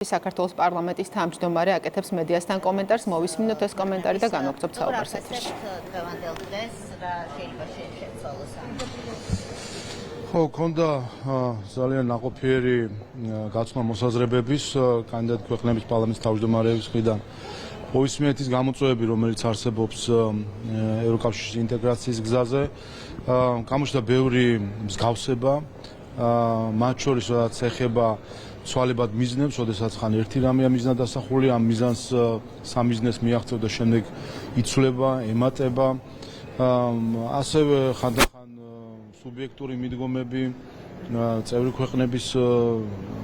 საქართველოს პარლამენტის თავმჯდომარე აკეთებს მედიასთან კომენტარს, მოვისმინოთ ეს კომენტარი და განვაგრძობთ საუბარს ეთერში. ხო, ქონდა ძალიან ნაყოფიერი გაცნობა მოსაზრებების კანდიდატ ქვეყნების პარლამენტის თავმჯდომარეების მხრიდან. მოვისმინეთ ის გამოწვევები, რომელიც არსებობს ევროკავშირის ინტეგრაციის გზაზე. გამოჩნდა ბევრი მსგავსება, მათ შორის რაც ეხება ცვალებად მიზნებს, შესაძაც ხან ერთი რამეა მიზნად დასახული, ამ მიზანს სამიზნეს მიაღწევ და შემდეგ იცვლება, ემატება. ასევე ხანდახან სუბიექტური მიდგომები, წევრი ქვეყნების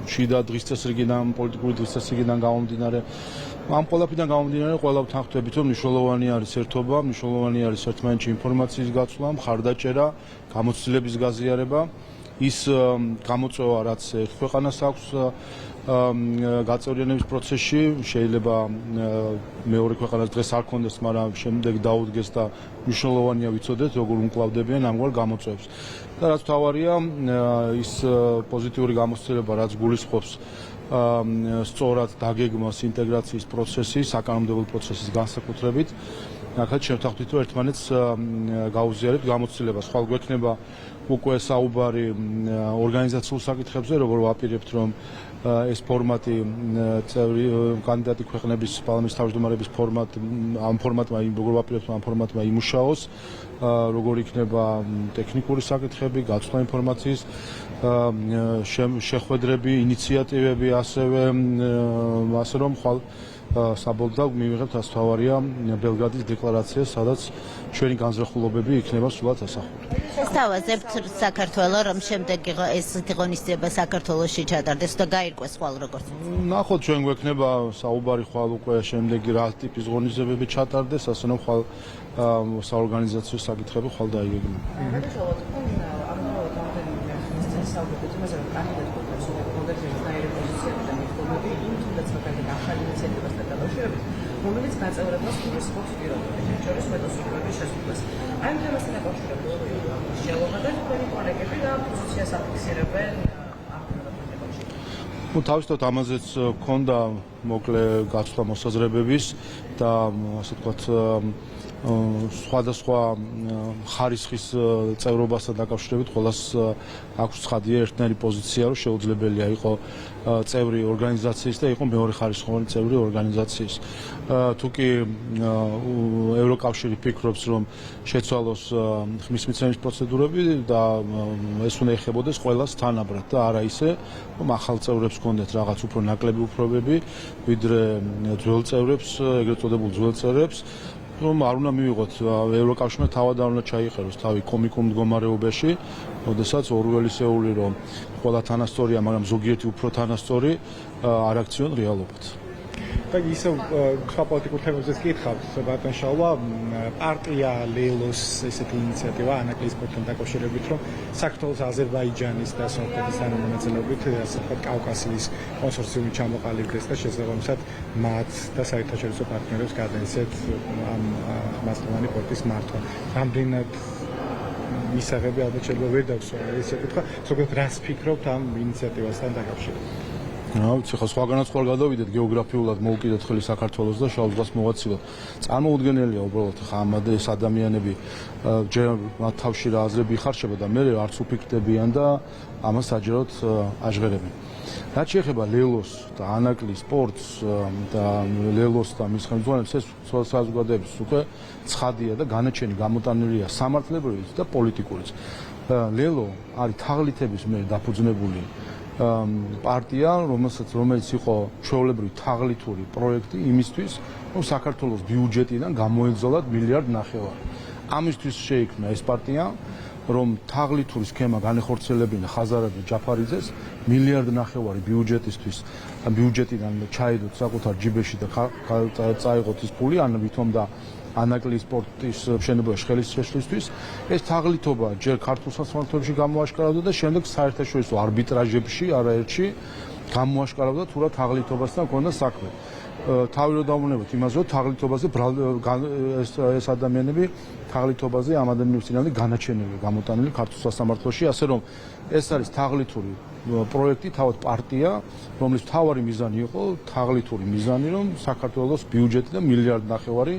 შიდა დღის წესრიგიდან, პოლიტიკური დღის წესრიგიდან გამომდინარე. ამ ყველაფრიდან გამომდინარე, ყველა ვთანხმდებით, რომ მნიშვნელოვანი არის ერთობა, მნიშვნელოვანი არის ერთმანეთში ინფორმაციის გაცვლა, მხარდაჭერა, გამოცდილების გაზიარება. ის გამოწვევა, რაც ქვეყანას აქვს გაწევრიანების პროცესში, შეიძლება მეორე ქვეყანას დღეს არ ქონდეს, მაგრამ შემდეგ დაუდგეს და მნიშვნელოვანია ვიცოდეთ, როგორ უმკლავდებიან ამგვარ გამოწვევებს. და რაც მთავარია, ის პოზიტიური გამოცდილება, რაც გულისხმობს სწორად დაგეგმოს ინტეგრაციის პროცესი, საკანონმდებლო პროცესის განსაკუთრებით. ახლა შევთანხმდით, რომ ერთმანეთს გაუზიარებთ გამოცდილებას. ხვალ გვექნება უკვე საუბარი ორგანიზაციულ საკითხებზე, როგორ ვაპირებთ, რომ ეს ფორმატი წევრი კანდიდატი ქვეყნების პარლამენტის თავმჯდომარეების ამ ფორმატმა იმუშაოს, როგორ იქნება ტექნიკური საკითხები, გაცვლა ინფორმაციის, შეხვედრები, ინიციატივები, ასევე რომ ხვალ საბოლოოდ მივიღებთ ასთავარია ბელგრადის დეკლარაცია, სადაც ჩვენი განზრახულობები იქნება სულად ასახული. Სთავაზებთ საქართველოს, რომ შემდეგ ეს ღონისძიება საქართველოში ჩატარდეს და გაირკვეს ხვალ როგორც. ნახოთ, ჩვენ გვექნება საუბარი ხვალ უკვე შემდეგი რა ტიპის ღონისძიებები ჩატარდეს, ასე რომ ხვალ საორგანიზაციო საკითხები ხვალ დაიგეგმება. რომელიც ნაწევრებას გულისხმობს პირობებს, შორის მეტოსურვების შესრულებას. ამ თემასთან დაკავშირებით შეუძლია და თქვენი კოლეგები რა პოზიციას აფიქსირებენ ამ თემასთან. თავისთავად ამაზეც ქონდა მოკლე გაცვლა მოსაზრებების და ასე ვთქვათ სხვადასხვა ხარისხის წევრობასთან დაკავშირებით ყველას აქვს ცხადია ერთნაირი პოზიცია, რომ შეუძლებელია იყო წევრი ორგანიზაციის და იყო მეორე ხარისხოვანი წევრი ორგანიზაციის. თუკი ევროკავშირი ფიქრობს, რომ შეცვალოს ხმის მიცემის პროცედურები და ეს უნდა ეხებოდეს ყველას თანაბრად და არა ისე, რომ ახალ წევრებს ჰქონდეთ რაღაც უფრო ნაკლები უფლებები, ვიდრე ძველ წევრებს, ეგრეთ წოდებულ ძველ წევრებს, რომ არ უნდა მივიღოთ ევროკავშირმა თავად არ უნდა ჩაიყეროს თავი კომიკურ მდგომარეობაში, როდესაც ორველისეული რომ ყველა თანასწორია, მაგრამ ზოგიერთი უფრო თანასწორი არ აქციონ რეალობად. და ისევ პოლიტიკურ თემებზეც კითხავთ, ბატონ შალვა, პარტია ლელოს ესეთი ინიციატივა ანაკლის სპორტთან დაკავშირებით, რომ საქართველოს აზერბაიჯანის და სომხეთის თანამონაწილეობით, ასე ვთქვათ, კავკასიის კონსორციუმი ჩამოყალიბდეს და შესაბამისად მათ და საერთაშორისო პარტნიორებს გადაეცეთ ამ მასწავლიანი სპორტის მართვა. რამდენად მისაღები ალბათ შეიძლება ვერ დავსვა ეს საკითხი, ზოგადად რას ფიქრობთ ამ ინიციატივასთან დაკავშირებით? ვიცი, ხო სხვაგანაც ხვალ გადავიდეთ გეოგრაფიულად მოუკიდეთ ხელი საქართველოს და შავ ზღვას მოვაცილოთ. წარმოუდგენელია უბრალოდ ხა ამ ეს ადამიანები ჯერ მათ თავში რა აზრები იხარშება და მე არც უფიქრდებიან და ამას საჯაროდ აჟღერებენ. რაც შეეხება ლელოს და ანაკლის სპორტს და ლელოს და მის ხელმძღვანელებს, ეს საზოგადოების უკვე ცხადია და განაჩენი გამოტანილია სამართლებრივიც და პოლიტიკურიც. ლელო არის თაღლითების მიერ დაფუძნებული პარტია, რომელიც იყო ჩვეულებრივი თაღლითური პროექტი იმისთვის, რომ საქართველოს ბიუჯეტიდან გამოეგზავნათ $1.5 მილიარდი. ამისთვის შეიქმნა ეს პარტია, რომ თაღლითური სქემა განეხორციელებინა ხაზარაძე ჯაფარიძეს $1.5 მილიარდი ბიუჯეტისთვის, ბიუჯეტიდან ჩაედოთ საკუთარ ჯიბეში და წაიღოთ ის პული, ან ვითომ და ანაკლის სპორტის მშენებლობაში ხელის შეშლისთვის. ეს თაღლითობა ჯერ ქართულ სასამართლოებში გამოაშკარავდა და შემდეგ საერთაშორისო არბიტრაჟებში არაერთში გამოაშკარავდა თუ რა თაღლითობასთან ჰქონდა საქმე. თავი რო დავუნებოთ იმაზე, რომ თაღლითობაზე ეს ადამიანები თაღლითობაზე ამ ადამიანების წინააღმდეგ განაჩენილი გამოტანილი ქართულ სასამართლოში, ასე რომ ეს არის თაღლითური პროექტი, თავად პარტია, რომლის მთავარი მიზანი იყო თაღლითური მიზანი, რომ საქართველოს ბიუჯეტი და მილიარდ ნახევარი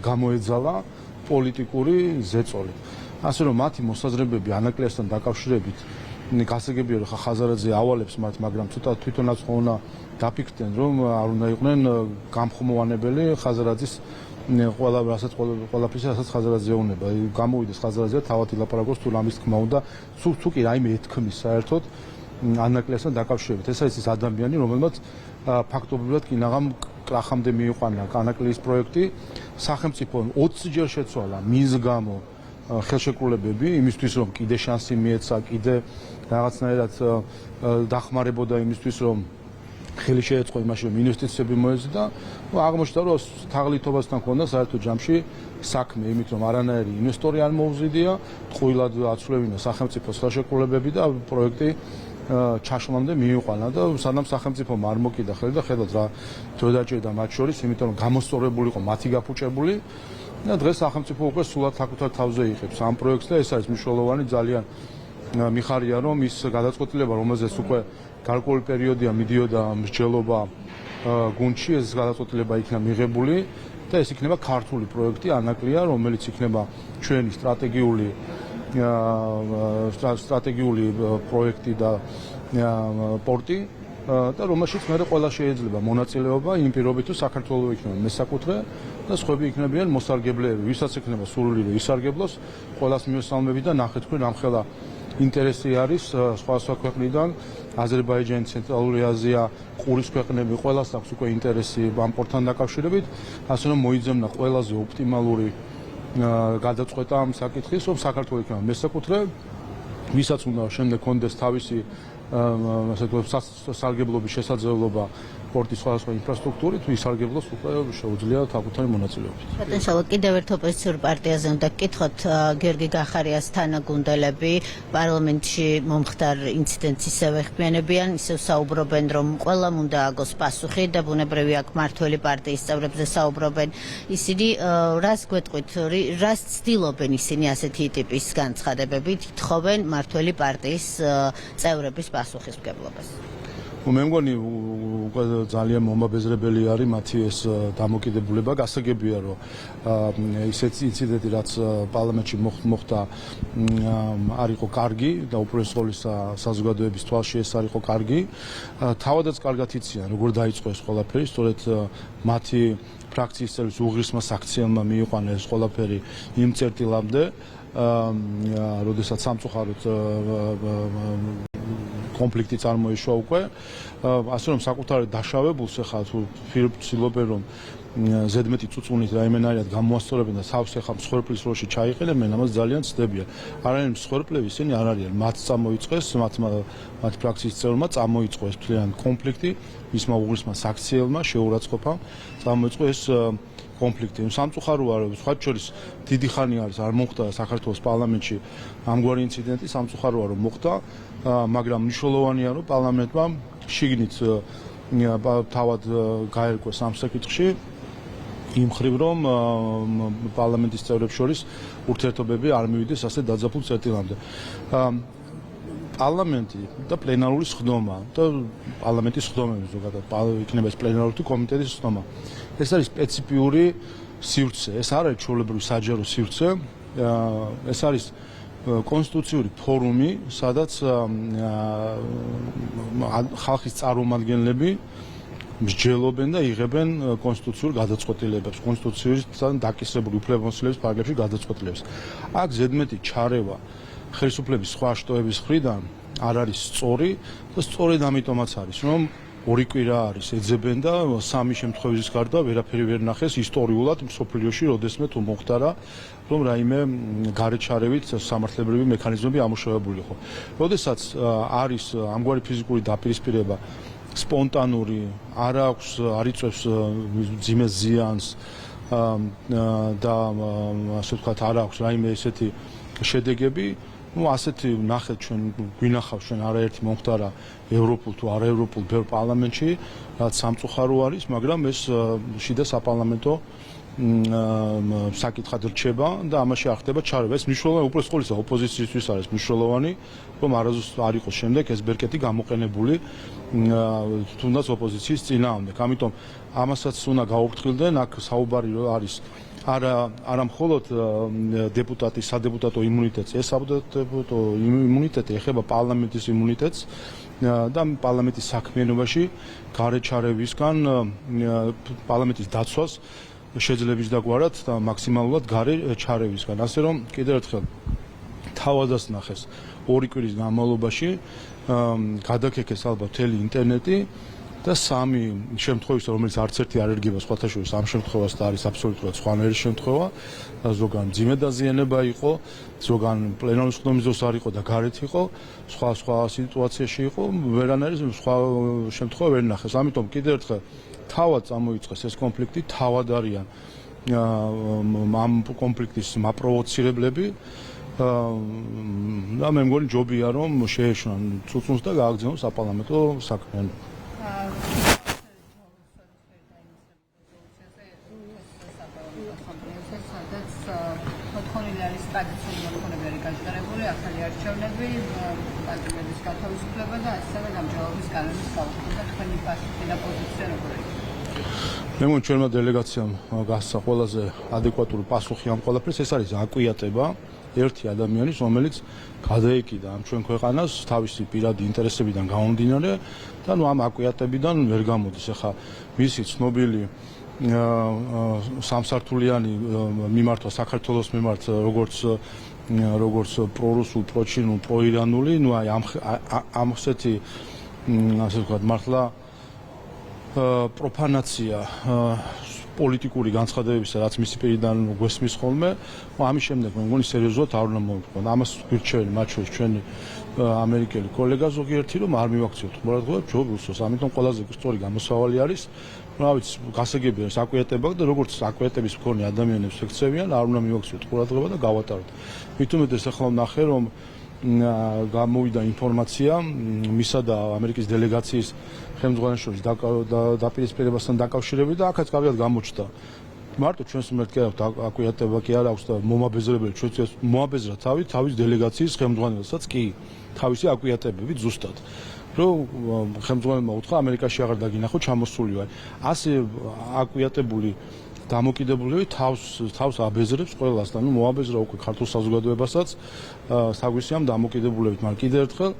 გამოეძალა პოლიტიკური ზეწოლი. ასე რომ მათი მოსაზრებები ანაკლიასთან დაკავშირებით გასაგებია რომ ხაზარაძე ავალებს მათ, მაგრამ ცოტა თვითონაც ხო უნდა დაფიქრდნენ, რომ არ უნდა იყვნენ გამხმოვანებელი ხაზარაძის ყველაფრის, რასაც ხაზარაძე ეუბნება. გამოვიდეს ხაზარაძე და თავად ილაპარაკოს თუ რამის თქმა უნდა, თუ კი რაიმე ეთქმის საერთოდ ანაკლიასთან დაკავშირებით. ეს არის ის ადამიანი, რომელმაც ფაქტობრივად კინაღამ კრახამდე მიიყვანა ანაკლიის პროექტი, სახელმწიფომ 20 ჯერ შეცვალა მის გამო ხელშეკრულებები იმისთვის, რომ კიდე შანსი მიეცა, კიდე რაღაცნაირად დახმარებოდა იმისთვის, რომ ხელი შეეწყო იმაში, რომ ინვესტიციები მოეძდა. აღმოჩნდა, რომ თაღლითობასთან ჰქონდა საერთო ჯამში საქმე, იმით რომ არანაირი ინვესტორი არ მოუზიდია, ტყუილად აცვლევინა სახელმწიფოს ხელშეკრულებები და პროექტი ჩაშლამდე მიიყვანა და სანამ სახელმწიფომ არ მოკიდა ხელი და ხედავთ რა დრო დაჭირდა მათ შორის, იმიტომ რომ გამოსწორებული იყო მათი გაფუჭებული და დღეს სახელმწიფო უკვე სულად საკუთარ თავზე იღებს ამ პროექტს და ეს არის მნიშვნელოვანი, ძალიან მიხარია, რომ ის გადაწყვეტილება, რომელზეც უკვე გარკვეული პერიოდია მიდიოდა მსჯელობა გუნდში, ეს გადაწყვეტილება იქნა მიღებული და ეს იქნება ქართული პროექტი ანაკლია, რომელიც იქნება ჩვენი სტრატეგიული პროექტი და პორტი და რომელშიც მე ყველა შეიძლება მონაწილეობა იმ პირობით, თუ საქართველოს იქნება მესაკუთრე და სხვები იქნებიან მოსარგებლეები, ვისაც იქნება სურვილი რომ ისარგებლოს, ყველას მიესალმებით და ნახეთ თქვენ ამხელა ინტერესი არის სხვა ქვეყნიდან, აზერბაიჯანი, ცენტრალური აზია, ყურის ქვეყნები, ყველას აქვს უკვე ინტერესი ამ პორტთან დაკავშირებით, ასე რომ მოიძებნა ყველაზე ოპტიმალური გადაწყვეტა ამ საკითხის, რომ საქართველოს იქნება მესაკუთრე, ვისაც უნდა შემდეგ კონდეს თავისი სარგებლობის შესაძლებლობა პორტის სხვადასხვა ინფრასტრუქტურით, ისარგებლოს უკვე შეუძლია თავკუთარი მონაწილეობით. Potentially კიდევ ერთ ოპოზიციურ პარტიაზე უნდა გკითხოთ გიორგი გახარიას თანაგუნდელები პარლამენტში მომხდარ ინციდენტს ისევ ეხმიანებიან, ისევ საუბრობენ, რომ ყველამ უნდა აგოს პასუხი და ბუნებრივია აქ მართველი პარტიის წევრებზე საუბრობენ. ისინი რას გვეტყვით, რას ცდილობენ ისინი ასეთი ტიპის განცხადებებით, თხოვენ მართველი პარტიის წევრების პასუხისმგებლობას. მე მგონი ძალიან მომაბეზრებელი არის მათი ეს დამოკიდებულება. გასაგებია, რომ ისეთ ინციდენტი, რაც პარლამენტში მოხდა, არ იყო კარგი და უპირველეს ყოვლისა საზოგადოების თვალში ეს არ იყო კარგი. თავადაც კარგად იციან, როგორ დაიწყო ეს ყველაფერი, სწორედ მათი ფრაქციის წევრების უღრისმა საქციელმა მიიყვანა ეს ყველაფერი იმ წერტილამდე, როდესაც სამწუხაროდ კონფლიქტი წარმოიშვა უკვე, ასე რომ საკუთარი დაშავებულს ახლა თუ ცდილობენ რომ ზედმეტი წუწუნით რაიმენაირად გამოასწორებენ და თავს ახლა მსხვერპლის როლში ჩაიყენებენ, ამას ძალიან ცდებიან. არანაირი მსხვერპლები ისინი არ არიან. მათ წამოიწყეს, მათ ფრაქციის წევრმა წამოიწყო ეს მთლიანი კონფლიქტი, მისმა უღრისმა საქციელმა შეურაცხყოფამ წამოიწყო ეს კონფლიქტი. სამწუხაროა, რომ სხვა შორის დიდი ხანი არის არ მოხდა საქართველოს პარლამენტში ამგვარი ინციდენტი, სამწუხაროა, რომ მოხდა, მაგრამ მნიშვნელოვანია, რომ პარლამენტმა შიგნით თავად გაერკვეს ამ საკითხში, იმ ხრივ, რომ პარლამენტის წევრებს შორის ურთიერთობები არ მივიდეს ასე დაძაბულ წერტილამდე. პარლამენტი და პლენარული სხდომა და პარლამენტის სხდომები ზოგადად იქნება ეს პლენარული თუ კომიტეტის სხდომა. ეს არის სპეციფიური სივრცე, ეს არ არის ჩვეულებრივი საჯარო სივრცე, ეს არის კონსტიტუციური ფორუმი, სადაც ხალხის წარმომადგენლები მსჯელობენ და იღებენ კონსტიტუციურ გადაწყვეტილებებს, კონსტიტუციისგან დაკისრებული უფლებამოსილების პარაგრაფში გადაწყვეტილებებს. აქ ზედმეტი ჩარევა ხელისუფლების სხვა შტოების მხრიდან არ არის სწორი და სწორედ ამიტომაც არის, რომ ორი კვირა არის ეძებენ და სამი შემთხვევის გარდა ვერაფერი ვერ ნახეს ისტორიულად მსოფლიოში, როდესმე თუ მოხდარა, რომ რაიმე გარეჩარევით სამართლებრივი მექანიზმები ამუშავებული იყო. როდესაც არის ამგვარი ფიზიკური დაპირისპირება სპონტანური, არ იწვევს მძიმე ზიანს და ასე ვთქვათ, არ აქვს რაიმე ესეთი შედეგები, ну ასეთი ნახეთ ჩვენ გვინახავს ჩვენ არაერთი მომხდარა ევროპულ თუ არაევროპულ ბევრ პარლამენტში რაც სამწუხარო არის მაგრამ ეს შიდა საპარლამენტო საკითხად რჩება და ამაში არ ხდება ჩარევა. ეს მნიშვნელოვანი უბრალოდ ყოველისა ოპოზიციისთვის არის მნიშვნელოვანი, რომ არასდროს არ იყოს შემდეგ ეს ბერკეტი გამოყენებული თუნდაც ოპოზიციის წინააღმდეგ. ამიტომ ამასაც უნდა გაუფრთხილდნენ, აქ საუბარი არის არა მხოლოდ დეპუტატის სადეპუტატო იმუნიტეტს, ეს სადეპუტატო იმუნიტეტი ეხება პარლამენტის იმუნიტეტს და პარლამენტის საქმიანობაში გარეჩარევისგან პარლამენტის დაცვას შეძლებს დაგვარად და მაქსიმალურად გარე ჩარევისგან. ასე რომ კიდევ ერთხელ თავადაც ნახეს 2 კვირის განმავლობაში გადაკეთეს ალბათ მთელი ინტერნეტი და 3 შემთხვევისა, რომელიც არც ერთი არ ერგება სხვათა შორის ამ შემთხვევას და არის აბსოლუტურად სხვანაირი შემთხვევა, ზოგან მძიმე დაზიანება იყო, ზოგან პლენარის ხდომის დროს არ იყო და გარეთ იყო, სხვა სიტუაციაში იყო, ვერანაირი სხვა შემთხვევა ვერ ნახეს. ამიტომ კიდევ ერთხელ თავად წამოიწყეს ეს კონფლიქტი, თავად არიან ამ კონფლიქტის მაპროვოცირებლები და მე მგონი ჯობია რომ შეეშნან წუწუნს და გააგრძელონ საპარლამენტო საქმიანობა. მოთხოვნილი არის ტრადიციული მოთხოვნები არის გაჟღერებული, ახალი არჩევნები, პარტიების გათავისუფლება და ასევე გამჟღავნების კანონის გაუქმება და თქვენი პასუხი და პოზიცია როგორ არის? მე მგონი ჩვენმა დელეგაციამ გასცა ყველაზე ადეკვატური პასუხი ამ ყველაფერს, ეს არის აკვიატება ერთი ადამიანის, რომელიც გადაეკიდა ამ ჩვენ ქვეყანას თავისი პირადი ინტერესებიდან გამომდინარე და ნუ ამ აკვიატებიდან ვერ გამოდის. ახლა მისი ცნობილი სამსართულიანი მიმართვა საქართველოს მიმართ როგორც პრორუსულ, პროჩინულ, პროირანული, ნუ აი ამხსეთი ასე ვთქვათ მართლა პროფანაცია პოლიტიკური განცხადებებისა, რაც მისი პირიდან გვესმის ხოლმე, ამის შემდეგ მე მგონი სერიოზულად არ უნდა მოვიყვანოთ. ამას გვირჩევენ მათ შორის ჩვენი ამერიკელი კოლეგა ზოგიერთი, რომ არ მივაქციოთ ყურადღება ჯო რუსოს. ამიტომ ყველაზე სწორი გამოსავალი არის, რა ვიცი, გასაგებია საკვიატება და როგორც საკვიატების მქონე ადამიანებს ექცევიან, არ უნდა მივაქციოთ ყურადღება და გავატაროთ. მით უმეტეს ახლა ნახე, რომ გამოვიდა ინფორმაცია მისა და ამერიკის დელეგაციის ხელმძღვანელს შორის დაპირისპირებასთან დაკავშირებით და აქაც კარგად გამოჩნდა. მარტო ჩვენს მიმართ კი არ აქვს აკვიატება კი არ აქვს და მომაბეზრებელი ჩვენც მოაბეზრა თავის დელეგაციის ხელმძღვანელსაც კი თავისი აკვიატებებით ზუსტად. რომ ხელმძღვანელმა უთხრა ამერიკაში აღარ დაგინახო ჩამოსული ვარ. ასე აკვიატებული დამოკიდებულები თავს აბეზრებს ყველას და ნუ მოაბეზრა უკვე ქართულ საზოგადოებასაც საგვისიამ დამოკიდებულებით. მაგრამ კიდევ ერთხელ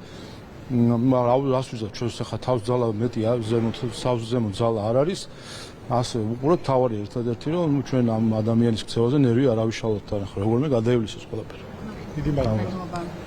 რას ვიზავთ ჩვენ ახლა თავს ძალა მეტი ზემოთ ძალა არ არის. ასე უყუროთ თავარი ერთადერთი რომ ჩვენ ამ ადამიანის ქცევაზე ნერვი არ ავიშალოთ თან ახლა როგორმე გადაივლისოს ყველაფერი. დიდი მადლობა.